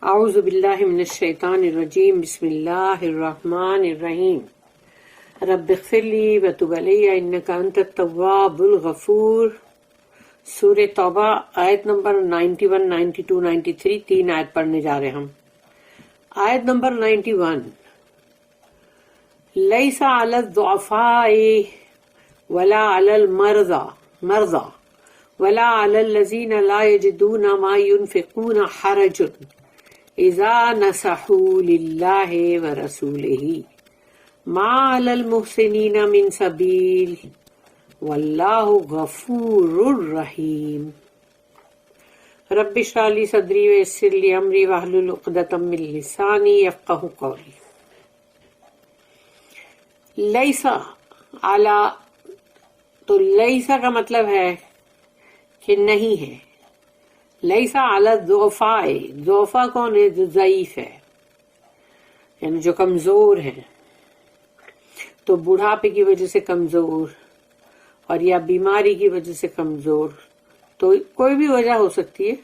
اعوذ باللہ من الشیطان الرجیم بسم اللہ الرحمن الرحیم رب اغفر لی وتب علی انک انت التواب الغفور۔ سورہ توبہ آیت نمبر 91، 92، 93 تین آیت پڑھنے جا رہے ہم۔ آیت نمبر 91، لیس علی الضعفاء ولا علی المرضى ولا علی الذین لا یجدون ما ينفقون حرج اذا نصحوا للہ ورسولہ ما علی المحسنین من سبیل واللہ غفور رحیم۔ رب اشرح لی صدری ویسر لی امری واحلل عقدۃ من لسانی یفقہوا قولی۔ لیسا اعلی، تو لیسا کا مطلب ہے کہ نہیں ہے۔ لیسا علی الضعفاء، ضعفاء کون ہے؟ جو ضعیف ہے، یعنی جو کمزور ہے، تو بڑھاپے کی وجہ سے کمزور اور یا بیماری کی وجہ سے کمزور، تو کوئی بھی وجہ ہو سکتی ہے۔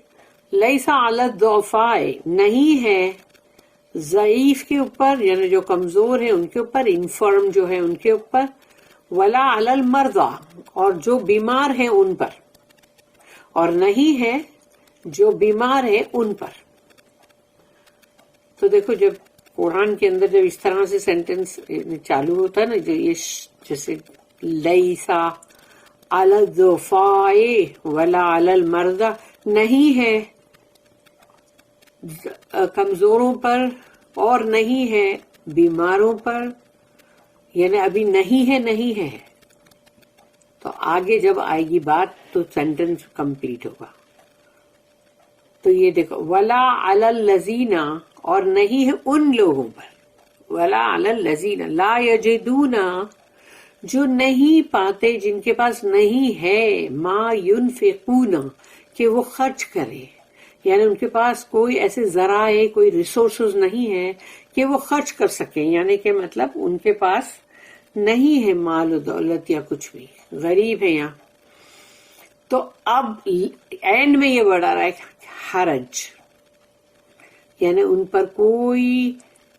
لیسا علی الضعفاء، نہیں ہے ضعیف کے اوپر، یعنی جو کمزور ہے ان کے اوپر، انفرم جو ہے ان کے اوپر، ولا علی المرضى، اور جو بیمار ہیں ان پر، اور نہیں ہے جو بیمار ہے ان پر۔ تو دیکھو جب قرآن کے اندر جب اس طرح سے سینٹنس چالو ہوتا ہے نا، جو یہ جیسے لیسا علی الضعفاء ولا علی المرضى، نہیں ہے کمزوروں پر اور نہیں ہے بیماروں پر، یعنی ابھی نہیں ہے، تو آگے جب آئے گی بات تو سینٹنس کمپلیٹ ہوگا۔ تو یہ دیکھو، ولا علی الذین، اور نہیں ہے ان لوگوں پر، ولا علی الذین لا یجدون، جو نہیں پاتے، جن کے پاس نہیں ہے، ما ینفقون، کہ وہ خرچ کرے، یعنی ان کے پاس کوئی ایسے ذرائع، کوئی ریسورسز نہیں ہے کہ وہ خرچ کر سکیں، یعنی کہ مطلب ان کے پاس نہیں ہے مال و دولت یا کچھ بھی، غریب ہے یہاں۔ تو اب اینڈ میں یہ ورڈ آ رہا ہے حرج، یعنی ان پر کوئی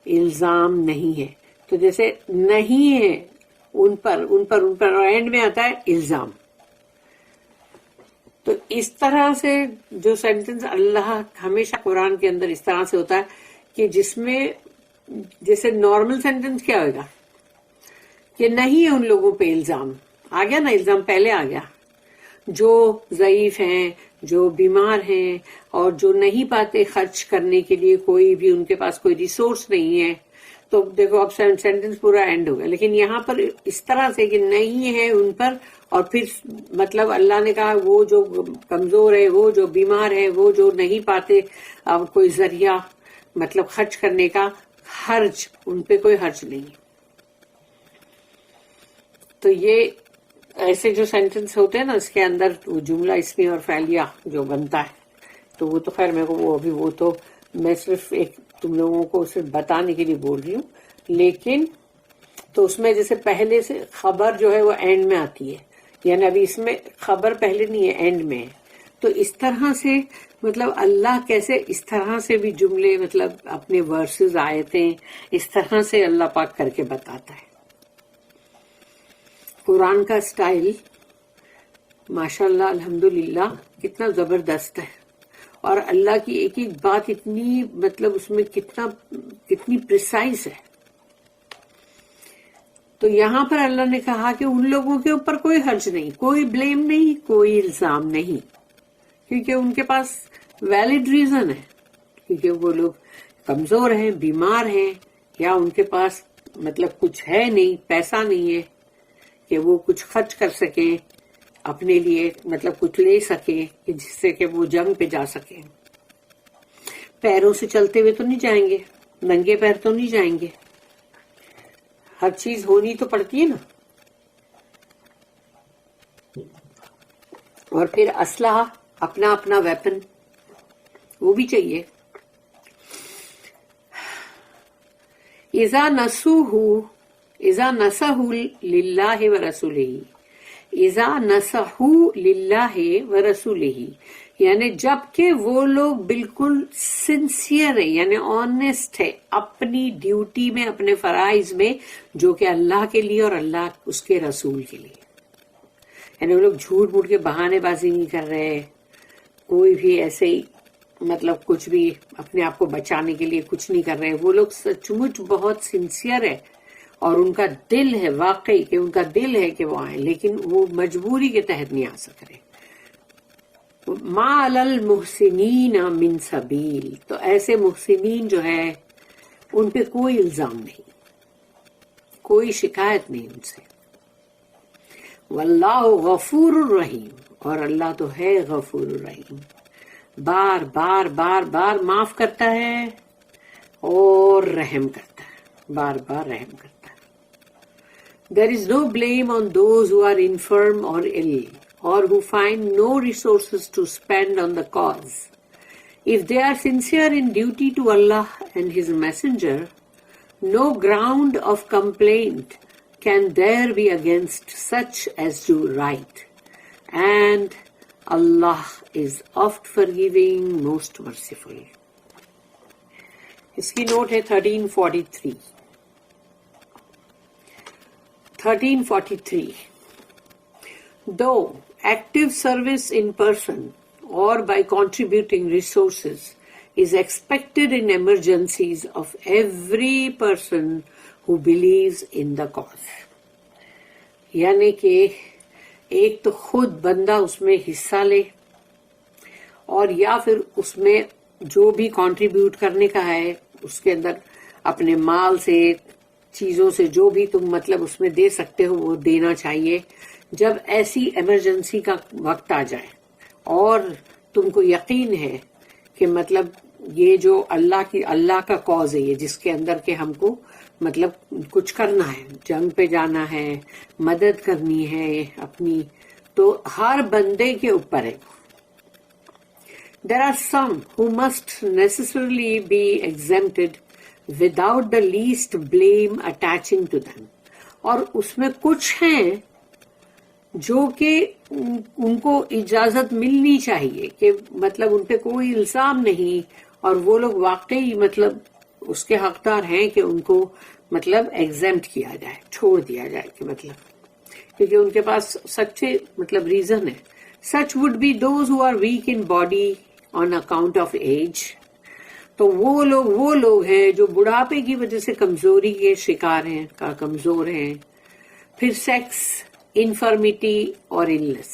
الزام نہیں ہے۔ تو جیسے نہیں ہے ان پر اور اینڈ میں آتا ہے الزام۔ تو اس طرح سے جو سینٹنس اللہ ہمیشہ قرآن کے اندر اس طرح سے ہوتا ہے کہ جس میں جیسے نارمل سینٹنس کیا ہوگا کہ نہیں ہے ان لوگوں پہ الزام، آ گیا نا، الزام پہلے آ گیا، جو ضعیف ہیں، جو بیمار ہیں اور جو نہیں پاتے خرچ کرنے کے لیے، کوئی بھی ان کے پاس کوئی ریسورس نہیں ہے، تو دیکھو اب سینٹنس پورا اینڈ ہو گیا۔ لیکن یہاں پر اس طرح سے کہ نہیں ہے ان پر، اور پھر مطلب اللہ نے کہا وہ جو کمزور ہے، وہ جو بیمار ہے، وہ جو نہیں پاتے اب کوئی ذریعہ مطلب خرچ کرنے کا، حرج، ان پہ کوئی حرج نہیں۔ تو یہ ایسے جو سینٹنس ہوتے ہیں نا، اس کے اندر وہ جملہ اسمی اور فعلیہ جو بنتا ہے، تو وہ تو خیر میرے کو وہ تو میں صرف ایک تم لوگوں کو صرف بتانے کے لیے بول رہی ہوں، لیکن تو اس میں جیسے پہلے سے خبر جو ہے وہ اینڈ میں آتی ہے، یعنی ابھی اس میں خبر پہلے نہیں ہے، اینڈ میں ہے۔ تو اس طرح سے مطلب اللہ کیسے اس طرح سے بھی جملے مطلب اپنے ورسز، آیتیں اس طرح سے اللہ پاک کر کے بتاتا ہے۔ قرآن کا سٹائل ماشاءاللہ الحمدللہ کتنا زبردست ہے، اور اللہ کی ایک ایک بات اتنی مطلب اس میں کتنی پریسائز ہے۔ تو یہاں پر اللہ نے کہا کہ ان لوگوں کے اوپر کوئی حرج نہیں، کوئی بلیم نہیں، کوئی الزام نہیں، کیونکہ ان کے پاس ویلڈ ریزن ہے، کیونکہ وہ لوگ کمزور ہیں، بیمار ہیں، یا ان کے پاس مطلب کچھ ہے نہیں، پیسہ نہیں ہے کہ وہ کچھ خرچ کر سکیں اپنے لیے، مطلب کچھ لے سکیں کہ جس سے کہ وہ جنگ پہ جا سکیں۔ پیروں سے چلتے ہوئے تو نہیں جائیں گے، ننگے پیر تو نہیں جائیں گے، ہر چیز ہونی تو پڑتی ہے نا۔ اور پھر اسلحہ، اپنا اپنا ویپن وہ بھی چاہیے۔ اذا نصحوا للہ ورسولہ، اذا نصحوا للہ ورسولہ، یعنی جب کہ وہ لوگ بالکل سنسیئر ہے، یعنی آنےسٹ ہے اپنی ڈیوٹی میں، اپنے فرائض میں، جو کہ اللہ کے لیے اور اللہ اس کے رسول کے لیے. یعنی وہ لوگ جھوٹ موٹ کے بہانے بازی نہیں کر رہے، کوئی بھی ایسے ہی مطلب کچھ بھی اپنے آپ کو بچانے کے لیے کچھ نہیں کر رہے. وہ لوگ سچ مچ بہت سنسیئر ہے اور ان کا دل ہے، واقعی کہ ان کا دل ہے کہ وہ آئیں، لیکن وہ مجبوری کے تحت نہیں آ سک رہے. ما علی المحسنین من سبیل، تو ایسے محسنین جو ہے ان پہ کوئی الزام نہیں، کوئی شکایت نہیں ان سے. واللہ غفور الرحیم، اور اللہ تو ہے غفور الرحیم، بار بار بار بار معاف کرتا ہے اور رحم کرتا ہے، بار بار رحم کرتا ہے. There is no blame on those who are infirm or ill, or who find no resources to spend on the cause. If they are sincere in duty to Allah and His Messenger, no ground of complaint can there be against such as do right. And Allah is oft forgiving, most merciful. اس کی note ہے 1343. 1343. Though active service in person or by contributing resources is expected in emergencies of every person who believes in the cause. یعنی کہ ایک تو خود بندہ اس میں حصہ لے، اور یا پھر اس میں جو بھی کنٹریبیوٹ کرنے کا ہے اس کے اندر اپنے مال سے، چیزوں سے، جو بھی تم مطلب اس میں دے سکتے ہو وہ دینا چاہیے جب ایسی ایمرجنسی کا وقت آ جائے، اور تم کو یقین ہے کہ مطلب یہ جو اللہ کا کاز ہے، یہ جس کے اندر کہ ہم کو مطلب کچھ کرنا ہے، جنگ پہ جانا ہے، مدد کرنی ہے اپنی، تو ہر بندے کے اوپر ہے. There are some who must necessarily be exempted without the least blame attaching to them. اور اس میں کچھ ہیں جو کہ ان کو اجازت ملنی چاہیے کہ مطلب ان پہ کوئی الزام نہیں، اور وہ لوگ واقعی مطلب اس کے حقدار ہیں کہ ان کو مطلب ایگزمپٹ کیا جائے، چھوڑ دیا جائے، کہ مطلب کیونکہ ان کے پاس سچے مطلب ریزن ہے. Such would be those who are weak in body on account of age. تو وہ لوگ ہیں جو بڑھاپے کی وجہ سے کمزوری کے شکار ہیں، کمزور ہیں. پھر سیکس، انفرمیٹی اور النس،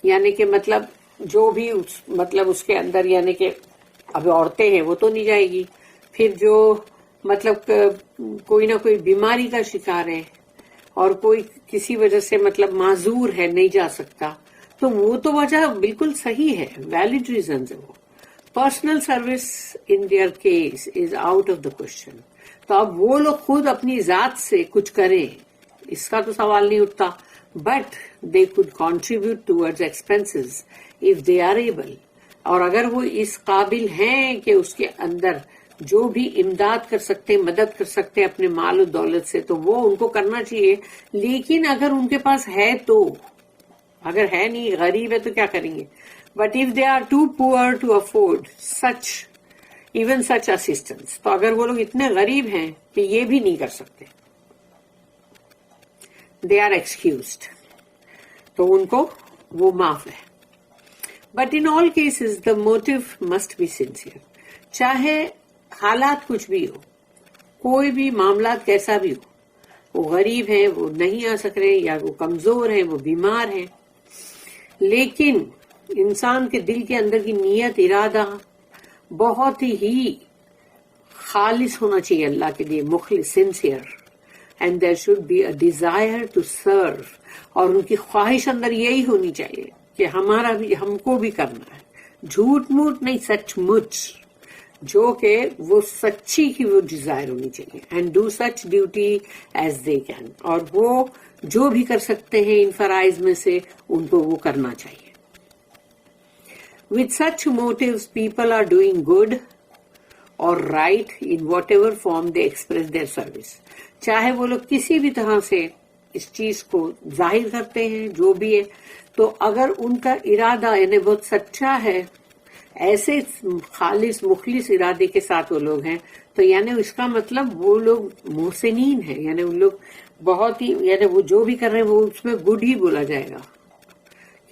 یعنی کہ مطلب جو بھی مطلب اس کے اندر، یعنی کہ اب عورتیں ہیں وہ تو نہیں جائے گی، پھر جو مطلب کوئی نہ کوئی بیماری کا شکار ہے اور کوئی کسی وجہ سے مطلب معذور ہے، نہیں جا سکتا، تو وہ تو وجہ بالکل صحیح ہے، ویلڈ ریزنز ہے وہ. Personal service in their case is out of the question. تو اب وہ لوگ خود اپنی ذات سے کچھ کریں اس کا تو سوال نہیں اٹھتا، but they could contribute towards expenses if they are able. اور اگر وہ اس قابل ہیں کہ اس کے اندر جو بھی امداد کر سکتے، مدد کر سکتے اپنے مال و دولت سے، تو وہ ان کو کرنا چاہیے. لیکن اگر ان کے پاس ہے تو، اگر ہے نہیں، غریب ہے تو کیا کریں گے. But if they are too poor to afford even such assistance, تو اگر وہ لوگ اتنے غریب ہیں کہ یہ بھی نہیں کر سکتے، دے آر ایکسکیوزڈ، تو ان کو وہ معاف ہے. But in all cases the motto must be sincere. چاہے حالات کچھ بھی ہو، کوئی بھی معاملات کیسا بھی ہو، وہ غریب ہیں، وہ نہیں آ سک رہے، یا وہ کمزور ہیں، وہ بیمار ہیں، لیکن انسان کے دل کے اندر کی نیت، ارادہ بہت ہی خالص ہونا چاہیے اللہ کے لیے، مخلص، sincere. And there should be a desire to serve, اور ان کی خواہش اندر یہی ہونی چاہیے کہ ہمارا بھی، ہم کو بھی کرنا ہے، جھوٹ موٹ نہیں، سچ مچ، جو کہ وہ سچی کی وہ ڈیزائر ہونی چاہیے. And do such duty as they can, اور وہ جو بھی کر سکتے ہیں ان فرائض میں سے ان کو وہ کرنا چاہیے. With such motives, people are doing good or right in whatever form they express their service. چاہے وہ لوگ کسی بھی طرح سے اس چیز کو ظاہر کرتے ہیں جو بھی ہے. تو اگر ان کا ارادہ یعنی بہت سچا ہے، ایسے خالص مخلص ارادے کے ساتھ وہ لوگ ہیں، تو یعنی اس کا مطلب وہ لوگ محسنین ہیں، یعنی ان لوگ بہت ہی، یعنی وہ جو بھی کر رہے ہیں وہ اس میں گڈ ہی بولا جائے گا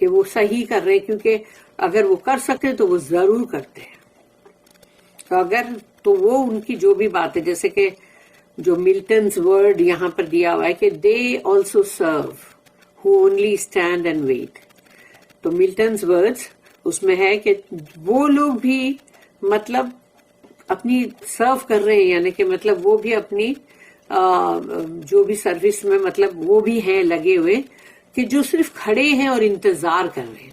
کہ وہ صحیح کر رہے ہیں، کیونکہ اگر وہ کر سکتے تو وہ ضرور کرتے ہیں. تو اگر تو وہ ان کی جو بھی بات ہے، جیسے کہ جو ملٹنز ورڈ یہاں پر دیا ہوا ہے کہ they also serve who only stand and wait. تو ملٹنز ورڈز اس میں ہے کہ وہ لوگ بھی مطلب اپنی سرو کر رہے ہیں، یعنی کہ مطلب وہ بھی اپنی جو بھی سروس میں مطلب وہ بھی ہیں لگے ہوئے، کہ جو صرف کھڑے ہیں اور انتظار کر رہے ہیں.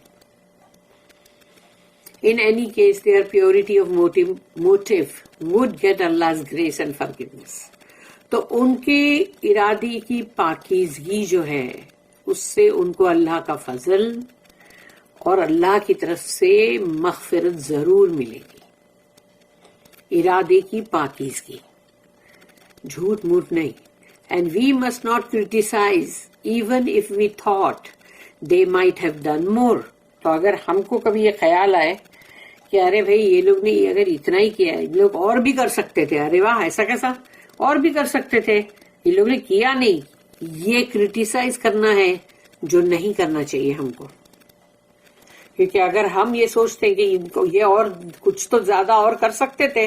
In any case, their purity of motive would get Allah's grace and forgiveness. تو ان کے ارادے کی پاکیزگی جو ہے اس سے ان کو اللہ کا فضل اور اللہ کی طرف سے مغفرت ضرور ملے گی. ارادے کی پاکیزگی، جھوٹ موٹ نہیں. And we must not criticize even if we thought they might have done more. تو اگر ہم کو کبھی یہ خیال آئے کہ ارے بھائی یہ لوگ نے اگر اتنا ہی کیا ہے، یہ لوگ اور بھی کر سکتے تھے، ارے واہ ایسا کیسا، اور بھی کر سکتے تھے، یہ لوگ نے کیا نہیں، یہ کرٹیسائز کرنا ہے جو نہیں کرنا چاہیے ہم کو. کیونکہ اگر ہم یہ سوچتے ہیں کہ ان کو یہ اور کچھ تو زیادہ اور کر سکتے تھے،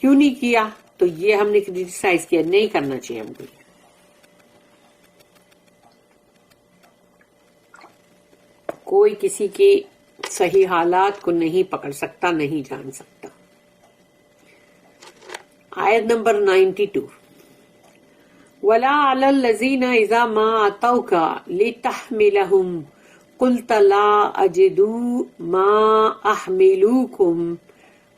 کیوں نہیں کیا، تو یہ ہم نے کرٹیسائز کیا، نہیں کرنا چاہیے ہم کو. کوئی کسی کی صحیح حالات کو نہیں پکڑ سکتا، نہیں جان سکتا. آیت نمبر 92. وَلَا عَلَى الَّذِينَ إِذَا مَا أَتَوْكَ لِتَحْمِلَهُمْ قُلْتَ لَا أَجِدُ مَا أَحْمِلُكُمْ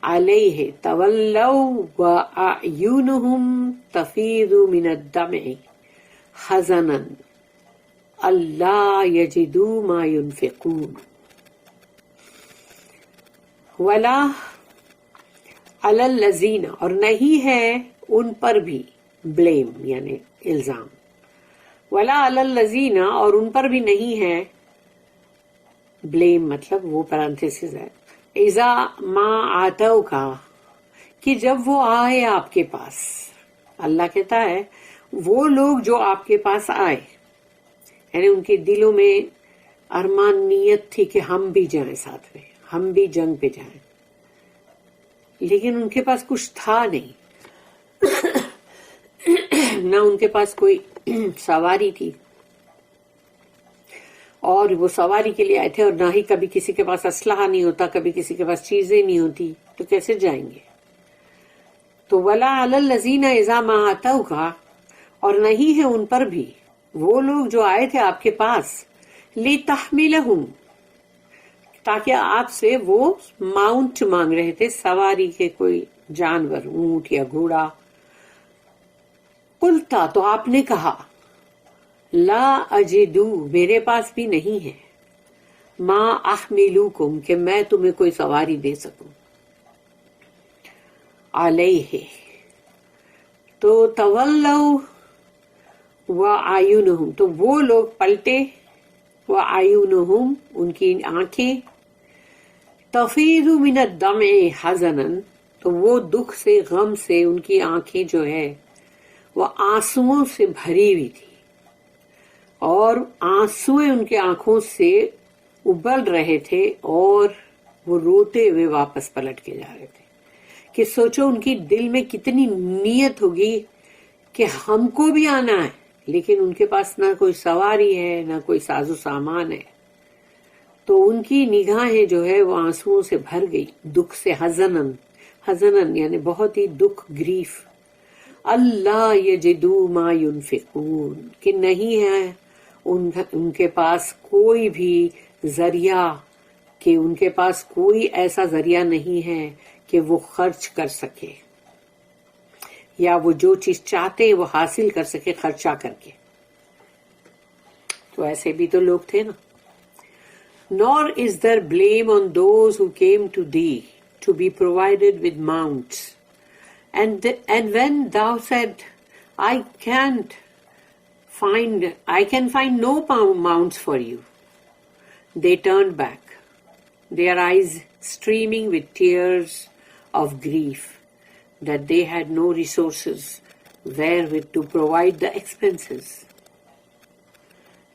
عَلَيْهِ تَوَلَّوْا وَأَعْيُنُهُمْ تَفِيضُ مِنَ الدَّمْعِ حَزَنًا أَلَّا يَجِدُوا مَا يُنْفِقُونَ. وَلَا عَلَى الَّذِينَ، اور نہیں ہے ان پر بھی، بلیم یعنی الزام. وَلَا عَلَى الَّذِينَ، اور ان پر بھی نہیں ہے، بلیم مطلب وہ پیرانتھیسس ہے، اذا ما آتوک، کہ جب وہ آئے آپ کے پاس. اللہ کہتا ہے وہ لوگ جو آپ کے پاس آئے، یعنی ان کے دلوں میں ارمان نیت تھی کہ ہم بھی جائیں ساتھ میں، ہم بھی جنگ پہ جائیں، لیکن ان کے پاس کچھ تھا نہیں. نہ ان کے پاس کوئی سواری تھی، اور وہ سواری کے لیے آئے تھے، اور نہ ہی کبھی کسی کے پاس اسلحہ نہیں ہوتا، کبھی کسی کے پاس چیزیں نہیں ہوتی، تو کیسے جائیں گے. تو وَلَا عَلَى الَّذِينَ إِذَا مَا أَتَوْكَ، اور نہیں ہے ان پر بھی وہ لوگ جو آئے تھے آپ کے پاس، لِتَحْمِلَهُمْ، تاکہ آپ سے وہ ماؤنٹ مانگ رہے تھے، سواری کے کوئی جانور، اونٹ یا گھوڑا. قلتا، تو آپ نے کہا، لا اجدو، میرے پاس بھی نہیں ہے، ما احملوکم، کہ میں تمہیں کوئی سواری دے سکوں، علیہ، تو تولوا وَأَعْيُنُهُمْ، تو وہ لوگ پلٹے، وَأَعْيُنُهُمْ، ان کی آنکھیں، تفیض من الدمع حزنا، تو وہ دکھ سے، غم سے ان کی آنکھیں جو ہے وہ آنسوؤں سے بھری ہوئی تھی، اور آنسو ان کے آنکھوں سے ابل رہے تھے، اور وہ روتے ہوئے واپس پلٹ کے جا رہے تھے. کہ سوچو ان کی دل میں کتنی نیت ہوگی کہ ہم کو بھی آنا ہے، لیکن ان کے پاس نہ کوئی سواری ہے، نہ کوئی ساز و سامان ہے. تو ان کی نگاہیں جو ہے وہ آنسوؤں سے بھر گئی، دکھ سے. حزنن، حزنن یعنی بہت ہی دکھ، گریف. اللہ یجدوا ما ینفقون، کہ نہیں ہے ان کے پاس کوئی بھی ذریعہ، کہ ان کے پاس کوئی ایسا ذریعہ نہیں ہے کہ وہ خرچ کر سکے، یا وہ جو چیز چاہتے ہیں وہ حاصل کر سکے خرچہ کر کے. تو ایسے بھی تو لوگ تھے نا. Nor is there blame on those who came to thee to be provided with mounts. And when thou said, I can't I can find no mounts for you. They turned back, their eyes streaming with tears of grief that they had no resources wherewith to provide the expenses.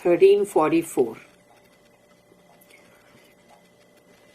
1344.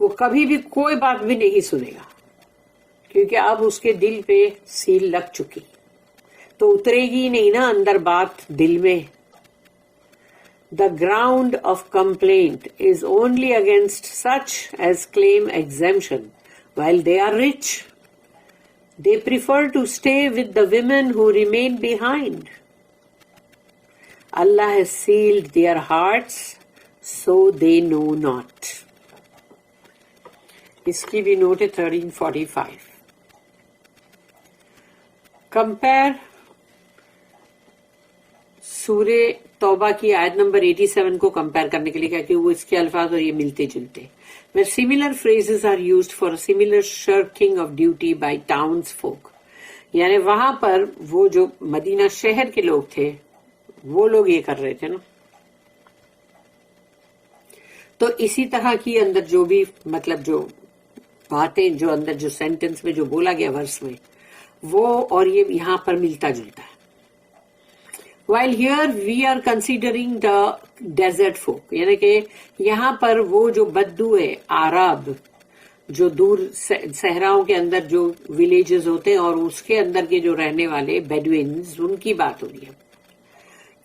وہ کبھی بھی کوئی بات بھی نہیں سنے گا، کیونکہ اب اس کے دل پہ سیل لگ چکی، تو اترے گی نہیں نا اندر بات دل میں. The ground of complaint is only against such as claim exemption while they are rich. They prefer to stay with the women who remain behind. Allah has sealed their hearts so they know not. اس کی بھی note ہے 1345. Compare سورہ توبہ کی آیت number 87 کو compare کرنے کے لیے کیا کہ وہ اس کے الفاظ اور یہ ملتے جلتے. Where similar phrases are used for a similar shirking of duty by townsfolk. یعنی وہاں پر وہ جو مدینہ شہر کے لوگ تھے وہ لوگ یہ کر رہے تھے نا، تو اسی طرح کی اندر جو بھی مطلب جو باتیں جو اندر جو سینٹنس میں جو بولا گیا ورس میں وہ اور یہ یہاں پر ملتا جلتا ہے. While here we are considering the desert folk, یعنی کہ یہاں پر وہ جو بدو ہے عرب جو دور صحراؤں کے اندر جو ولیجز ہوتے ہیں اور اس کے اندر کے جو رہنے والے بیڈوینز ان کی بات ہو رہی ہے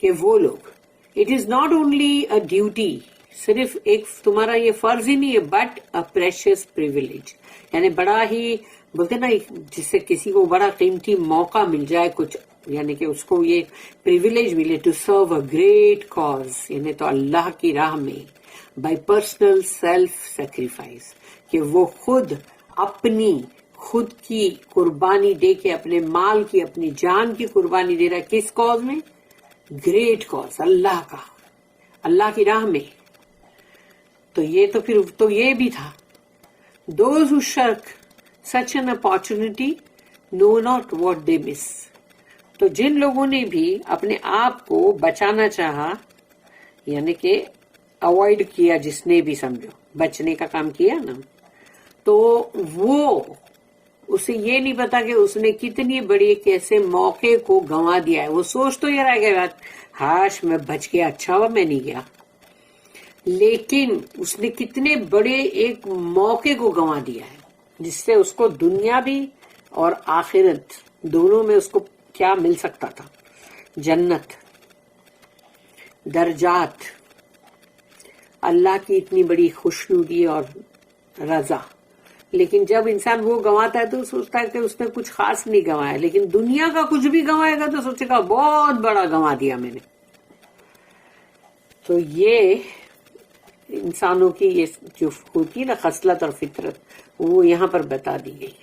کہ وہ لوگ it is not only a duty, صرف ایک تمہارا یہ فرض ہی نہیں ہے بٹ اے پریشیس پریویلیج، یعنی بڑا ہی بولتے نا جس سے کسی کو بڑا قیمتی موقع مل جائے کچھ، یعنی کہ اس کو یہ پریویلیج ملے to serve a great cause, یعنی تو اللہ کی راہ میں بائی پرسنل سیلف سیکریفائس، کہ وہ خود اپنی خود کی قربانی دے کے اپنے مال کی اپنی جان کی قربانی دے رہا ہے. کس کاز میں؟ گریٹ کاز، اللہ کا، اللہ کی راہ میں. تو یہ تو پھر تو یہ بھی تھا those who shirk such an opportunity know not what they miss. تو جن لوگوں نے بھی اپنے آپ کو بچانا چاہا، یعنی کہ اوائڈ کیا، جس نے بھی سمجھو بچنے کا کام کیا نا، تو وہ اسے یہ نہیں پتا کہ اس نے کتنی بڑی کیسے موقع کو گنوا دیا ہے. وہ سوچ تو یہ رہ گیا ہاش میں بچ گیا، اچھا ہوا میں نہیں گیا، لیکن اس نے کتنے بڑے ایک موقع کو گنوا دیا ہے جس سے اس کو دنیا بھی اور آخرت دونوں میں اس کو کیا مل سکتا تھا؟ جنت، درجات، اللہ کی اتنی بڑی خوشنودی اور رضا. لیکن جب انسان وہ گنواتا ہے تو سوچتا ہے کہ اس نے کچھ خاص نہیں گنوایا، لیکن دنیا کا کچھ بھی گنوائے گا تو سوچے گا بہت بڑا گنوا دیا میں نے. تو یہ انسانوں کی یہ جو ہوتی ہے نا خصلت اور فطرت وہ یہاں پر بتا دی گئی.